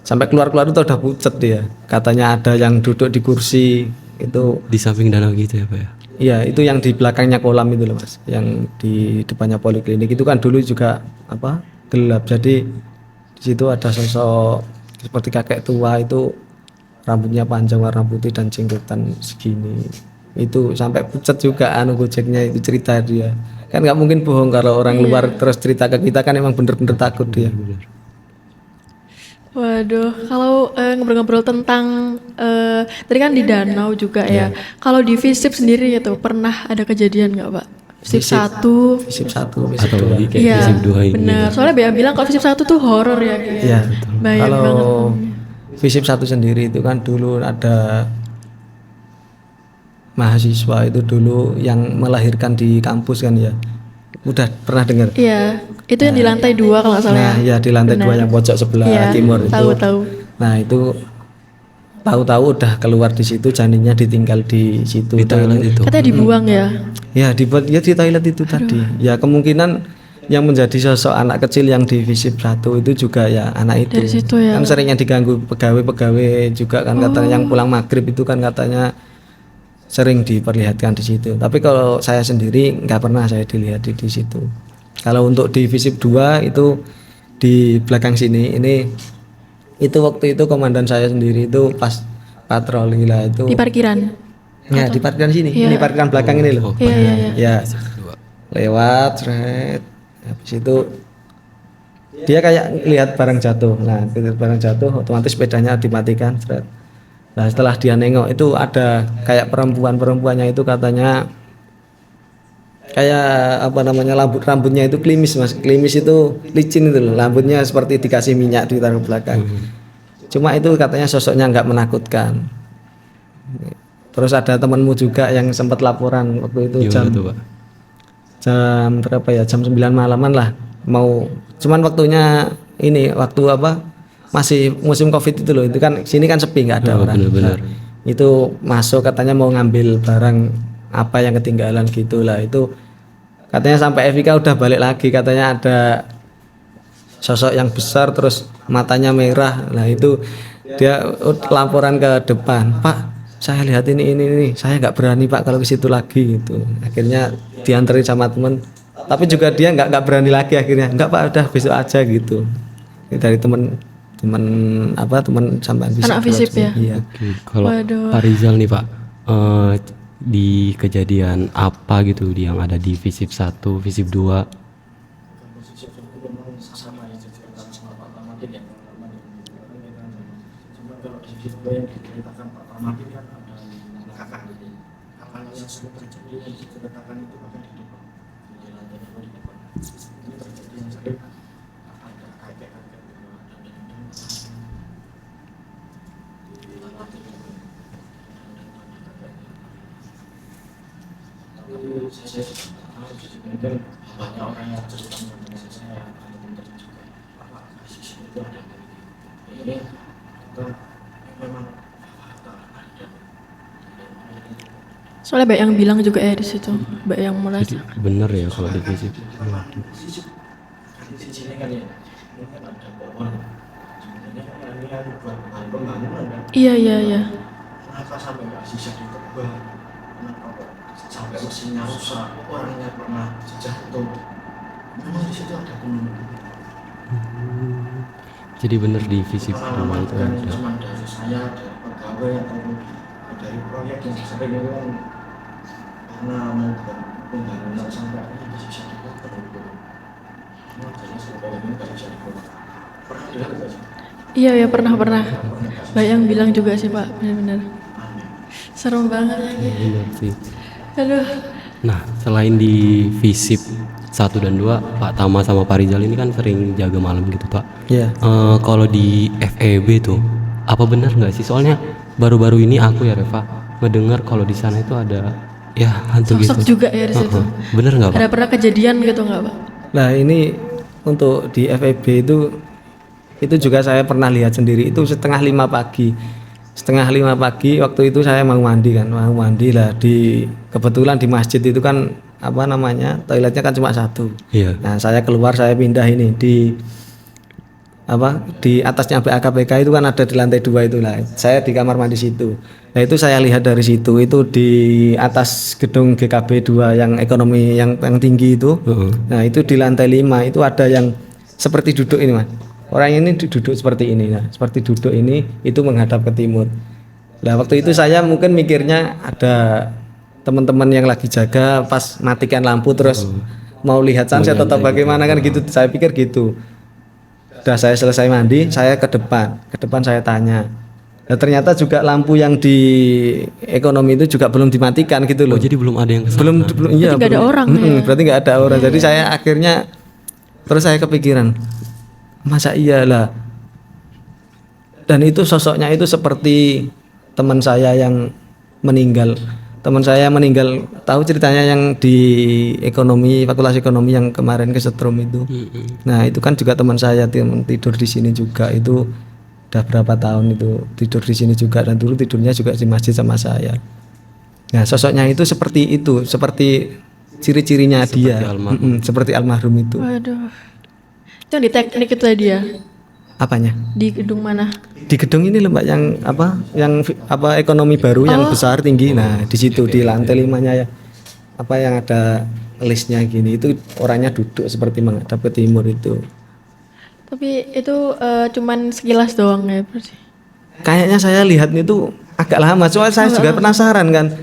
Sampai keluar-keluar itu udah pucet dia. Katanya ada yang duduk di kursi itu. Di samping danau gitu ya Pak ya? Iya, itu yang di belakangnya kolam itu loh Mas. Yang di depannya poliklinik itu kan dulu juga gelap. Jadi di situ ada sosok seperti kakek tua itu rambutnya panjang warna putih dan jenggotan segini. Itu sampai pucat juga Gojeknya itu cerita dia. Kan nggak mungkin bohong kalau orang luar terus cerita ke kita kan emang bener-bener takut dia. Waduh, kalau ngobrol-ngobrol tentang tadi kan di danau juga ya. Kalau di FISIP sendiri itu pernah ada kejadian nggak Pak? FISIP 1. Visip 1, visip Atau 2. lagi kayak Iya, fisip 2 ini? bener. Soalnya Bea bilang kalau FISIP 1 tuh horor ya. Iya. Banyak Kalau banget. visip 1 sendiri itu kan dulu ada mahasiswa itu dulu yang melahirkan di kampus kan ya. Udah pernah dengar? Iya, itu yang di lantai 2 kalau nggak salah. Nah, ya di lantai 2 yang pojok sebelah Iya, timur itu. tahu. Nah, itu tahu-tahu udah keluar di situ, janinnya ditinggal di situ. Di toilet itu. Katanya dibuang ya. Ya, dibuat ya di toilet itu tadi. Ya, kemungkinan yang menjadi sosok anak kecil yang di visip 1 itu juga ya anak itu. Dari situ ya. Kan seringnya diganggu pegawai-pegawai juga kan katanya yang pulang maghrib itu kan katanya sering diperlihatkan di situ. Tapi kalau saya sendiri nggak pernah saya dilihat di situ. Kalau untuk di visip 2 itu di belakang sini ini itu waktu itu komandan saya sendiri itu pas patroli lah itu. Di parkiran. Ya, di parkiran sini. Iya. Ini parkiran belakang ini loh. Iya. Ya. Lewat seret. Habis itu dia kayak lihat barang jatuh. Nah, lihat barang jatuh otomatis sepedanya dimatikan seret. Nah, setelah dia nengok itu ada kayak perempuannya itu katanya kayak rambutnya itu klimis Mas. Klimis itu licin itu loh. Rambutnya seperti dikasih minyak ditaruh belakang. Cuma itu katanya sosoknya nggak menakutkan. Terus ada temanmu juga yang sempat laporan waktu itu Gimana tuh, Pak? jam berapa ya? Jam 9 malaman lah. Cuman waktunya ini waktu masih musim Covid itu loh. Itu kan sini kan sepi nggak ada orang. bener-bener. Nah, itu masuk katanya mau ngambil barang apa yang ketinggalan gitulah. Itu katanya sampai Evika udah balik lagi, katanya ada sosok yang besar terus matanya merah. Nah, itu dia laporan ke depan, "Pak, saya lihat ini, saya nggak berani Pak kalau ke situ lagi," gitu. Akhirnya dianterin sama temen, tapi juga dia nggak berani lagi akhirnya. "Nggak Pak, udah besok aja," gitu. Dari temen sampai Anak FISIP ya? Iya. Oke, kalau Waduh. Pak Rizal nih Pak, di kejadian apa gitu yang ada di visip 1, visip 2? mungkin banyak orang yang cerita dengan saya pintar juga Pak di sini itu ada ini itu memang Soalnya banyak yang bilang juga ya di situ, banyak yang merasa. Jadi bener ya kalau di fisip. di sini kan ya mungkin ada pohon sebenarnya kan ini kan buat bahan pembangunan kan. Iya iya iya. Kenapa sampai nggak sisa ditebang? Kenapa kok sampai mesinnya rusak? Orangnya pernah jatuh. Memang di situ ada penunggu. Jadi bener di fisip dulu Pengalaman itu bukan ada. cuma dari saya, dari pegawai ataupun dari proyek yang sering itu kan karena mau buat pembangunan sampai akhirnya sisa ditebang. Makanya sampai ini nggak bisa ditebang. Pernah dengar nggak sih? Iya ya pernah. Banyak yang bilang juga sih Pak, benar-benar. Serem banget lagi. Bener sih. Aduh. Nah, selain di FISIP 1 dan 2, Pak Tama sama Pak Rizal ini kan sering jaga malam gitu, Pak. Iya. Kalau di FEB tuh, apa benar nggak sih? Soalnya baru-baru ini aku ya Reva mendengar kalau di sana itu ada ya hantu Sosok gitu. juga ya di situ. Bener nggak, Pak? Ada pernah kejadian gitu nggak Pak? Nah ini untuk di FEB itu juga saya pernah lihat sendiri, itu setengah 5 pagi waktu itu saya mau mandi lah, kebetulan di masjid itu kan apa namanya toiletnya kan cuma satu. Iya. Nah saya keluar, saya pindah ini di atasnya BAKPK itu kan ada di lantai 2 itu lah, saya di kamar mandi situ. Nah itu saya lihat dari situ, itu di atas gedung GKB 2 yang ekonomi yang tinggi itu. Nah itu di lantai 5 itu ada yang seperti duduk ini Mas. Orang ini duduk seperti ini, nah seperti duduk ini itu menghadap ke timur. Nah waktu itu saya mungkin mikirnya ada teman-teman yang lagi jaga pas matikan lampu terus mau lihat sunset atau bagaimana kan gitu. Saya pikir gitu. Udah saya selesai mandi, saya ke depan saya tanya. Nah ternyata juga lampu yang di ekonomi itu juga belum dimatikan gitu loh. Oh, jadi belum ada yang kesana. Belum iya. Berarti nggak ada orang Berarti nggak ada orang. Jadi saya akhirnya terus saya kepikiran, masa iyalah. Dan itu sosoknya itu seperti teman saya yang meninggal. Teman saya meninggal, tahu ceritanya yang di ekonomi, fakultas ekonomi yang kemarin kesetrum itu. Nah itu kan juga teman saya tidur di sini juga, itu udah berapa tahun itu tidur di sini juga, dan dulu tidurnya juga di masjid sama saya. Nah sosoknya itu seperti itu, seperti ciri-cirinya dia, seperti almarhum itu. Waduh. Itu yang di teknik itu tadi ya? Apanya? Di gedung mana? Di gedung ini lembak yang ekonomi baru yang besar tinggi. Nah di situ di lantai 5-nya ya, yang ada listnya gini, itu orangnya duduk seperti menghadap ke timur itu. Tapi itu cuman sekilas doang ya berarti? Kayaknya saya lihat itu agak lama, soalnya saya juga penasaran kan,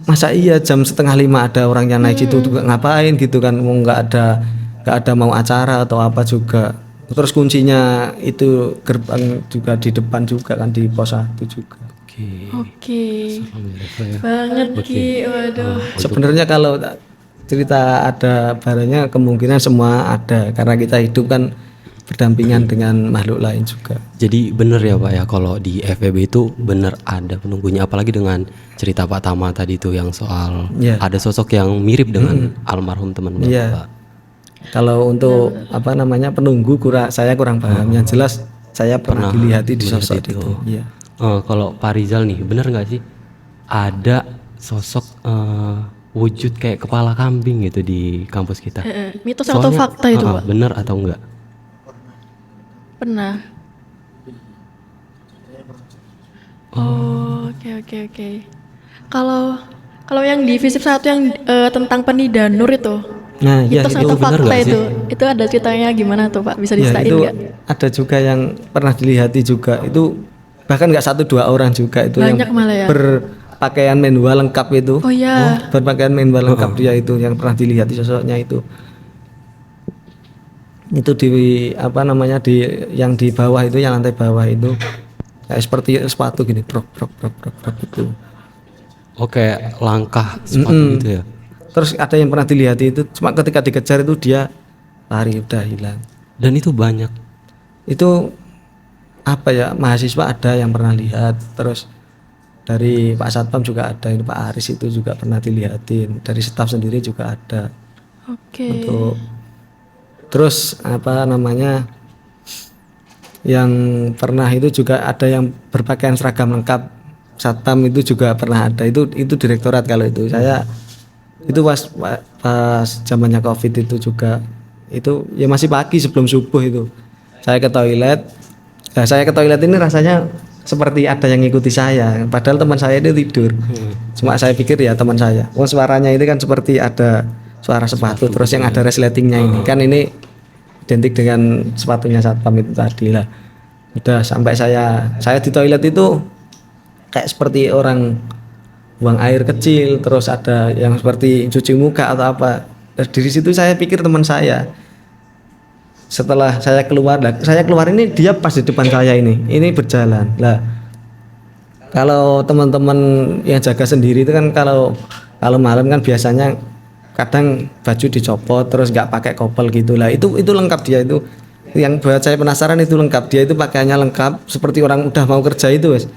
masa iya jam 4:30 ada orang yang naik situ juga ngapain gitu kan, mau nggak ada mau acara atau apa juga. Terus kuncinya itu gerbang juga di depan juga kan, di pos 1 juga. Oke. Banget Ki, waduh. Sebenarnya kalau cerita ada barangnya kemungkinan semua ada, karena kita hidup kan berdampingan dengan makhluk lain juga. Jadi bener ya Pak ya, kalau di FEB itu bener ada penunggunya, apalagi dengan cerita Pak Tama tadi itu yang soal ada sosok yang mirip dengan almarhum teman Bapak. Kalau untuk penunggu saya kurang paham. Yang jelas saya pernah dilihati di sosok itu. Iya. Kalau Pak Rizal nih, bener nggak sih ada sosok wujud kayak kepala kambing gitu di kampus kita? Mitos atau fakta itu Pak? Bener atau enggak? Pernah. Oh, oke. Kalau yang di FISIP 1 yang tentang Penida Nur itu. Nah, mitos atau bener fakta nggak sih? itu ada ceritanya gimana tuh Pak? Bisa diceritain itu nggak? ada juga yang pernah dilihati juga, itu bahkan nggak 1-2 orang juga itu. Banyak yang malah ya? berpakaian menwa lengkap itu. Oh iya. Berpakaian menwa lengkap dia itu yang pernah dilihati sosoknya itu. Itu di yang di bawah itu, yang lantai bawah itu kayak seperti sepatu gini, brok itu. Oke, langkah sepatu gitu ya. Terus ada yang pernah dilihat itu, cuma ketika dikejar itu dia lari, udah hilang. Dan itu banyak. Itu mahasiswa ada yang pernah lihat, terus dari Pak Satpam juga ada, ini Pak Aris itu juga pernah dilihatin, dari staf sendiri juga ada. Oke. Untuk terus apa namanya, yang pernah itu juga ada yang berpakaian seragam lengkap satpam, itu juga pernah ada, itu direktorat. Kalau itu saya itu pas zamannya covid itu juga, itu ya masih pagi sebelum subuh itu saya ke toilet. Nah, saya ke toilet ini rasanya seperti ada yang ngikuti saya, padahal teman saya itu tidur. Cuma saya pikir ya teman saya, suaranya itu kan seperti ada suara sepatu, terus yang ada resletingnya ini kan, ini identik dengan sepatunya satpam itu tadi lah. Udah sampai saya di toilet itu kayak seperti orang buang air kecil, terus ada yang seperti cuci muka atau apa. Dari situ saya pikir teman saya. Setelah saya keluar ini dia pas di depan saya ini berjalan lah. Kalau teman-teman yang jaga sendiri itu kan kalau malam kan biasanya kadang baju dicopot terus nggak pakai kopel gitulah. Itu lengkap dia itu. Yang buat saya penasaran itu lengkap, dia itu pakaiannya lengkap seperti orang udah mau kerja itu, wes.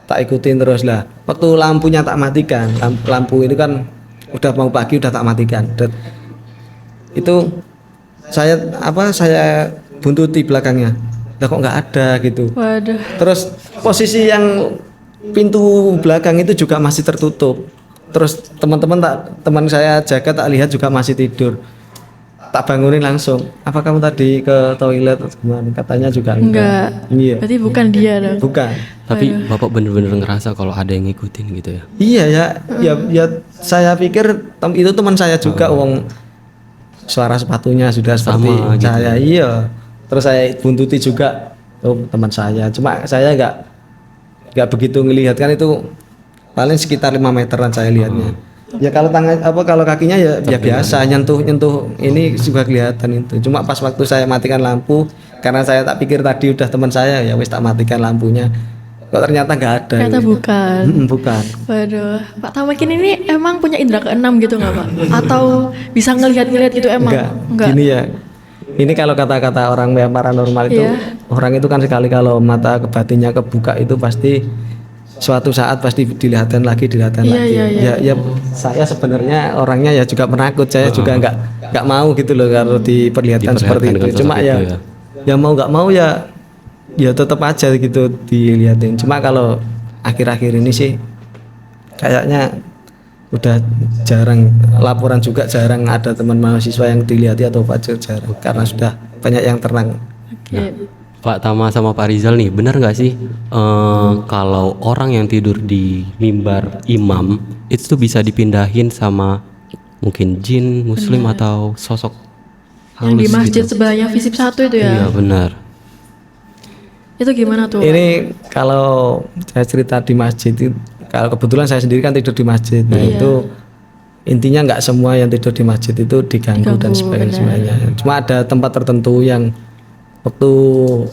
Tak ikutin terus lah. Waktu lampunya tak matikan, lampu itu kan udah mau pagi udah tak matikan. Dan itu saya buntuti belakangnya. Lah kok nggak ada gitu. Waduh. Terus posisi yang pintu belakang itu juga masih tertutup. Terus teman saya jaga tak lihat juga masih tidur. Tak bangunin langsung. Apa kamu tadi ke toilet atau gimana? Katanya juga enggak. Iya. Berarti bukan dia dong. Bukan. Tapi Bapak bener-bener ngerasa kalau ada yang ngikutin gitu ya? Iya ya saya pikir itu teman saya juga, wong suara sepatunya sudah seperti Sama, gitu. saya. Iya. Terus saya buntuti juga, teman saya. Cuma saya enggak begitu ngelihat, kan itu paling sekitar 5 meteran saya lihatnya. Ya kalau kalau kakinya ya biasa nyentuh ini juga kelihatan itu. Cuma pas waktu saya matikan lampu, karena saya tak pikir tadi udah teman saya, ya wis tak matikan lampunya. Kok ternyata nggak ada. Ternyata bukan. Bukan. Waduh, Pak Tamakin ini emang punya indera keenam gitu nggak Pak? Atau bisa ngelihat gitu emang? Enggak. Gini ya. Ini kalau kata-kata orang yang paranormal itu, orang itu kan sekali kalau mata batinnya kebuka itu pasti suatu saat pasti dilihatin lagi. Ya saya sebenarnya orangnya ya juga penakut, saya juga nggak mau gitu loh kalau diperlihatkan seperti itu. Cuma ya mau nggak mau ya tetap aja gitu dilihatin. Cuma kalau akhir-akhir ini sih kayaknya udah jarang, laporan juga jarang ada teman mahasiswa yang dilihati atau pacar, jarang karena sudah banyak yang terang. Oke. Pak Tama sama Pak Rizal nih, benar nggak sih kalau orang yang tidur di mimbar imam itu tuh bisa dipindahin sama mungkin jin muslim atau sosok Yang di halus masjid gitu? sebelahnya Visip 1 itu ya? Iya benar. Itu gimana tuh? Ini kalau saya cerita di masjid itu, kalau kebetulan saya sendiri kan tidur di masjid, nah itu intinya nggak semua yang tidur di masjid itu diganggu dan sebagainya. Cuma ada tempat tertentu yang waktu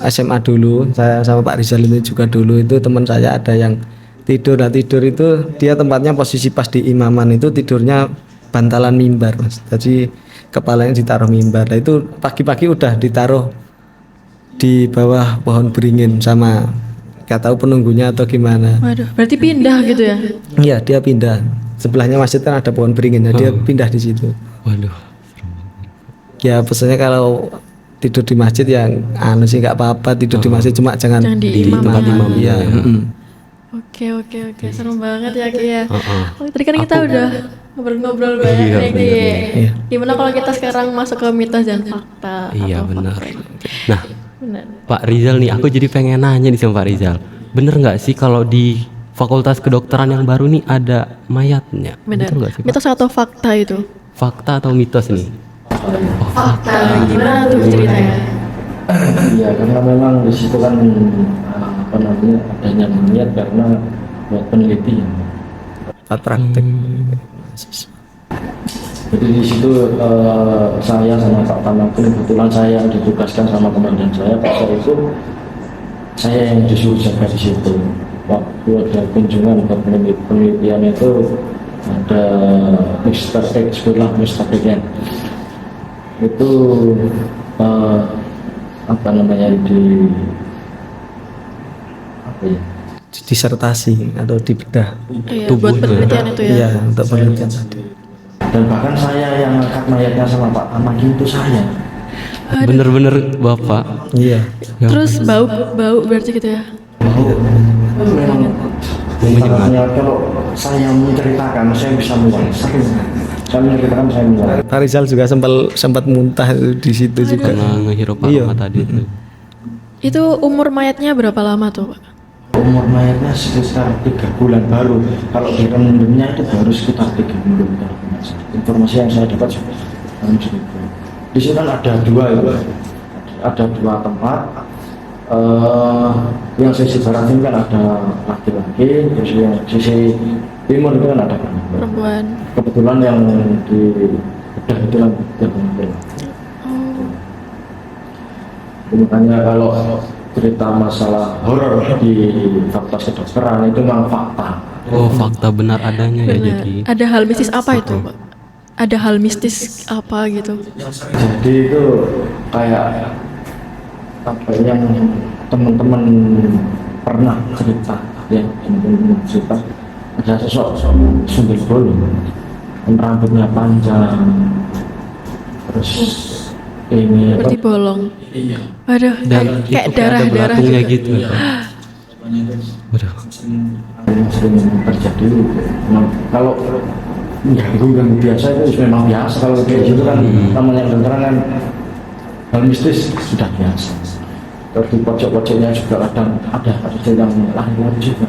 SMA dulu, saya sama Pak Rizal ini juga dulu, itu teman saya ada yang tidur itu dia tempatnya posisi pas di imaman itu tidurnya bantalan mimbar, Mas. Jadi kepalanya ditaruh mimbar. Nah itu pagi-pagi udah ditaruh di bawah pohon beringin sama nggak tahu penunggunya atau gimana. Waduh, berarti pindah gitu ya? Iya, dia pindah. Sebelahnya masjid kan ada pohon beringin, nah dia pindah di situ. Waduh. Ya pesannya kalau tidur di masjid yang sih nggak apa-apa tidur di masjid, cuma jangan di tempat imam. Iya. Oke, serem banget ya Ki ya. Tadi kan kita udah ngobrol-ngobrol banyak nih. Gimana kalau kita sekarang masuk ke mitos dan fakta? Iya atau benar. fakta? Nah, Benar. Pak Rizal nih, aku jadi pengen nanya nih sama Pak Rizal. Bener nggak sih kalau di Fakultas Kedokteran yang baru nih ada mayatnya? Benar. Betul nggak sih, Pak? Mitos atau fakta itu? Fakta atau mitos nih? Fakta. Gimana tuh ceritanya? Iya, karena memang di situ kan adanya mayat karena buat penelitian. praktek. Jadi di situ saya sama Pak Tamakin, kebetulan saya yang ditugaskan sama komandan saya, pada itu saya yang disuruh jaga di situ. Waktu ada kunjungan ke penelitian itu ada Mr. X, Mr. X itu Disertasi atau dibedah. Iya, buat penelitian itu ya. Iya, untuk penelitian tadi. Dan bahkan saya yang angkat mayatnya sama Pak Tamaki itu saya. Bener-bener Bapak. Iya. Terus bau berarti gitu ya. Memang kalau saya menceritakan saya bisa mulai. Saya menceritakan saya mulai. Pak Rizal juga sempat muntah itu di situ juga. Karena ngehirup Iya. aroma tadi itu. Itu umur mayatnya berapa lama tuh, Pak? Umur mayatnya sekitar 3 bulan baru. Kalau di rendemnya itu baru sekitar 3 minggu. Informasi yang saya dapat segitu. Di sini kan ada 2 ya, ada 2 tempat. Yang sisi barat ini kan ada laki-laki, terus yang sisi timur itu kan ada Perempuan. Kebetulan yang di bedah itu kan perempuan. Makanya kalau cerita masalah horor di fakultas kedokteran itu memang fakta. Oh, fakta benar adanya ya Benar. jadi. Ada hal mistis apa itu, Pak? Ada hal mistis apa gitu? Jadi itu kayak apa yang teman-teman pernah cerita, ya teman-teman cerita ada sosok sundel bolong, rambutnya panjang, terus ini Seperti bolong. Waduh, Dan kayak itu kayak ada darah-darah belatungnya juga. gitu. Waduh. yang sering terjadi. Nah, kalau ganggu biasa itu memang biasa. Kalau kayak gitu kan namanya kedokteran kan hal mistis sudah biasa. Terus di pojok-pojoknya juga kadang ada yang lari-lari juga.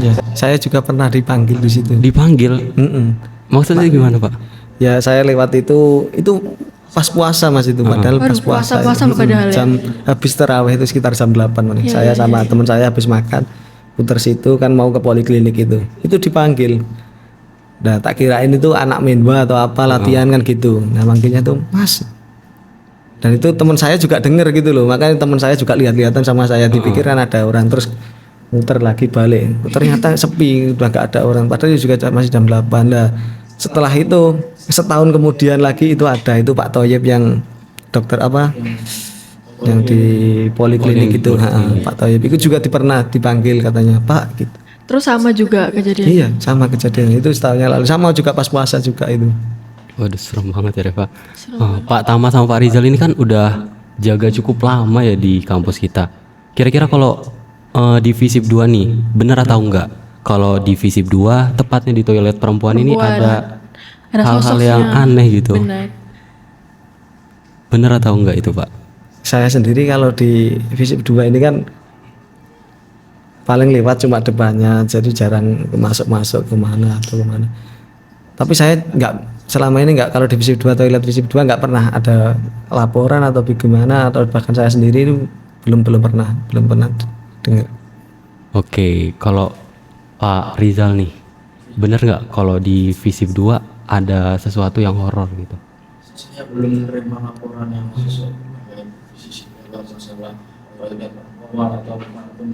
Ya, saya juga pernah dipanggil di situ. Dipanggil. Mm-mm. Maksudnya gimana, Pak? Ya saya lewat itu pas puasa Mas itu, padahal Waduh, pas puasa. puasa-puasa itu. padahal ya. Jam habis tarawih itu sekitar jam 8 Mas. Saya sama teman saya habis makan putar situ kan mau ke poliklinik itu dipanggil. Nah tak kirain itu anak menwa atau apa latihan kan gitu. Nah manggilnya tuh Mas. Dan itu teman saya juga denger gitu loh, makanya teman saya juga lihat-lihatan sama saya, dipikir kan ada orang, terus muter lagi balik, ternyata sepi, udah gak ada orang, padahal juga masih jam 8 lah. Setelah itu setahun kemudian lagi itu ada itu Pak Toyib yang dokter apa yang di poliklinik itu, Pak Toyib itu juga pernah dipanggil katanya Pak gitu. Terus sama juga kejadian. Iya sama kejadian itu setahunnya lalu, sama juga pas puasa juga itu. Waduh, serem banget ya Reva. Pak Tama sama Pak Rizal ini kan udah jaga cukup lama ya di kampus kita. Kira-kira kalau di Visip 2 nih, benar atau enggak? Kalau di Visip 2, tepatnya di toilet perempuan ini ada hal-hal sosoknya. yang aneh gitu. Benar. Benar atau enggak itu, Pak? Saya sendiri kalau di Visip 2 ini kan paling lewat cuma depannya, jadi jarang masuk kemana atau kemana. Tapi saya selama ini kalau di Visip 2, toilet Visip 2 nggak pernah ada laporan atau bagaimana, atau bahkan saya sendiri itu belum pernah dengar. Oke, kalau Pak Rizal nih, bener nggak kalau di Visip 2 ada sesuatu yang horor gitu? Saya belum menerima laporan yang sesuai dengan sisi masalah toilet perempuan atau apapun.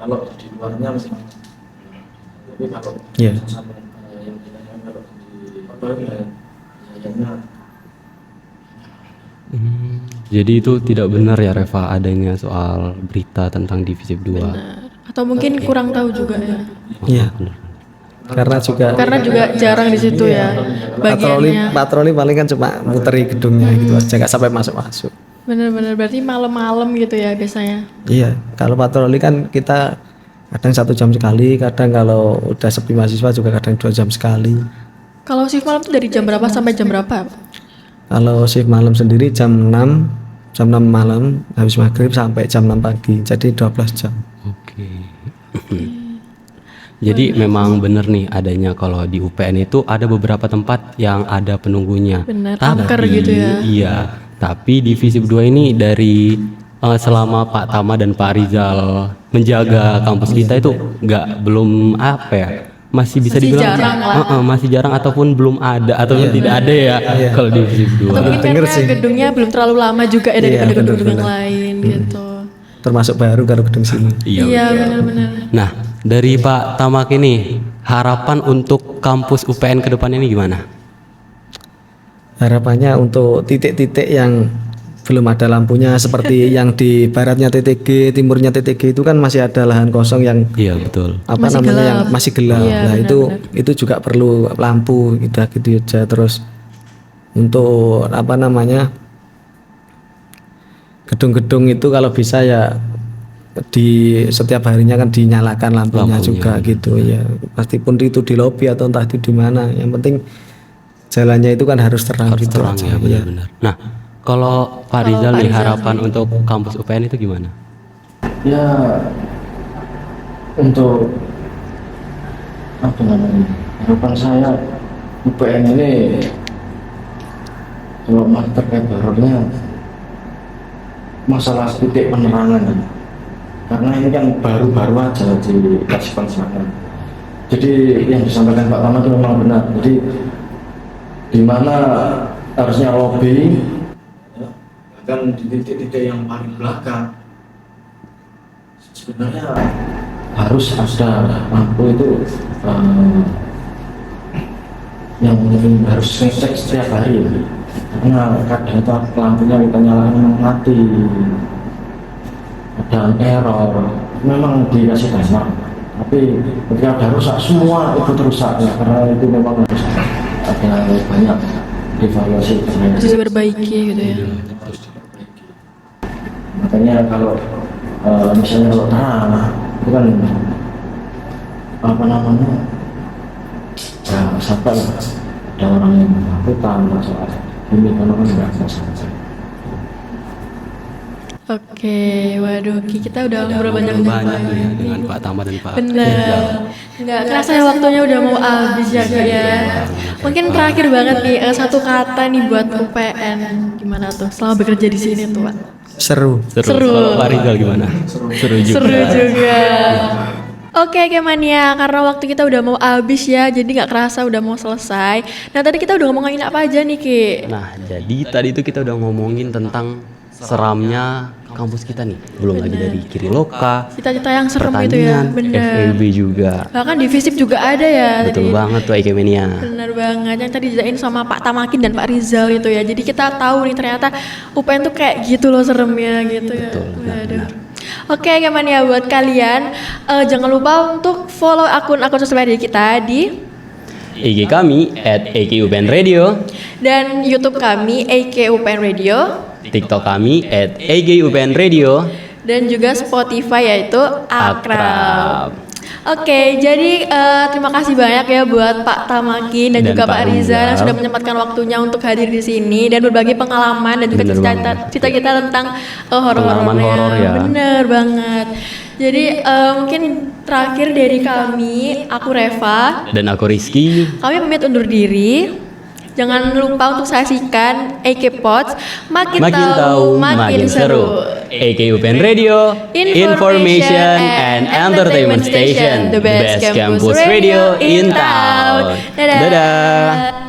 Kalau di luarnya masih, tapi kalau Iya. yang kita kalau di toilet kayaknya Jadi itu tidak benar ya Reva adanya soal berita tentang di Visip 2. Benar. Atau mungkin kurang tahu juga ya. Iya. Karena juga jarang di situ ya bagiannya. patroli paling kan cuma muteri gedungnya gitu aja, nggak sampai masuk. Benar-benar berarti malam-malam gitu ya biasanya. Iya, kalau patroli kan kita kadang 1 jam sekali, kadang kalau udah sepi mahasiswa juga kadang 2 jam sekali. Kalau shift malam itu dari jam berapa sampai jam berapa? Kalau shift malam sendiri jam 6 malam habis maghrib sampai jam 6 pagi, jadi 12 jam. Oke. Jadi memang benar nih adanya kalau di UPN itu ada beberapa tempat yang ada penunggunya. Benar, Tapi, angker gitu ya. Iya, tapi di Visip 2 ini dari selama Pak Tama dan Pak Rizal menjaga kampus kita itu belum apa ya? Masih bisa Masih dibilang jarang lah. masih jarang ataupun belum ada atau tidak ada ya kalau di Visip 2. Atau mungkin Denger karena sih. gedungnya belum terlalu lama juga ya daripada Iya, gedung-gedung yang benar-benar. lain gitu. Termasuk baru kalau gedung sini. Iya benar-benar. Nah, dari Pak Tamak ini, harapan untuk kampus UPN ke depannya ini gimana? Harapannya untuk titik-titik yang belum ada lampunya seperti yang di baratnya TTG, timurnya TTG itu kan masih ada lahan kosong yang Iya betul. apa Masih namanya gelap. yang masih gelap. Iya, Nah, itu juga perlu lampu gitu aja. Terus untuk apa namanya? Gedung-gedung itu kalau bisa ya di setiap harinya kan dinyalakan lampunya juga gitu ya. Meskipun itu di lobi atau entah itu di mana, yang penting jalannya itu kan harus terang gitu Terang aja. ya benar-benar. Nah, kalau Pak Rizal nih harapan untuk kampus UPN itu gimana? Ya untuk apa namanya, harapan saya UPN ini kalau terkait horornya masalah titik penerangan, karena ini kan baru-baru aja dikasihkan sana. Jadi yang disampaikan Pak Tama itu memang benar. Jadi di mana harusnya lobby, ya, bahkan di titik-titik yang paling belakang sebenarnya harus ada lampu itu yang harus ngecek setiap hari, karena kadang itu lampunya kita nyalakan memang mati, ada error, memang dikasih timer, tapi ketika ada rusak semua itu rusak ya, karena itu memang harus ada banyak evaluasi terkait. Harus diperbaiki gitu ya. Makanya kalau misalnya kalau terang itu kan apa namanya, ya sampai ada orang yang melakukan masalah ini karena kan nggak bisa. Oke, waduh, kita udah ngobrol banyak banyak ya dengan Pak Tama dan Pak Rizal. Bener, nggak kerasa ya waktunya udah mau habis ya Ki ya. Mungkin terakhir banget nih satu kata nih buat UPN, gimana tuh selama bekerja di sini tuh Pak? Seru. Seru. Kalau Pak Rizal gimana? Seru juga. Seru juga. Oke Mania, karena waktu kita udah mau habis ya, jadi nggak kerasa udah mau selesai. Nah tadi kita udah ngomongin apa aja nih Ki? Nah, jadi tadi itu kita udah ngomongin tentang seramnya kampus kita nih. Belum lagi dari Kiri Loka, Cita-cita yang serem itu ya, pertanian, bener. FEB juga. Bahkan di FISIP juga ada ya. Betul tadi. banget tuh Ikemania. Bener banget, yang tadi dijelain sama Pak Tamakin dan Pak Rizal itu ya. Jadi kita tahu nih ternyata UPN tuh kayak gitu loh seremnya gitu ya. Betul, Waduh. Oke gimana ya buat kalian, jangan lupa untuk follow akun-akun sosial media kita di IG kami @AKUPN Radio, dan YouTube kami AKUPN Radio, TikTok kami @AKUPN Radio, dan juga Spotify yaitu Akrab. Oke, jadi terima kasih banyak ya buat Pak Tamakin dan Dan juga Pak Pak Rizal yang Rizal. sudah menyempatkan waktunya untuk hadir di sini dan berbagi pengalaman dan juga Bener cita kita tentang horor-horornya. Pengalaman horor ya. Bener banget. Jadi mungkin terakhir dari kami, aku Reva, dan aku Rizky. kami pamit undur diri. Jangan lupa untuk saksikan AK Pods, makin tahu makin seru. AKUPN Radio, Information and Entertainment Station, the best campus radio in town. Dadah.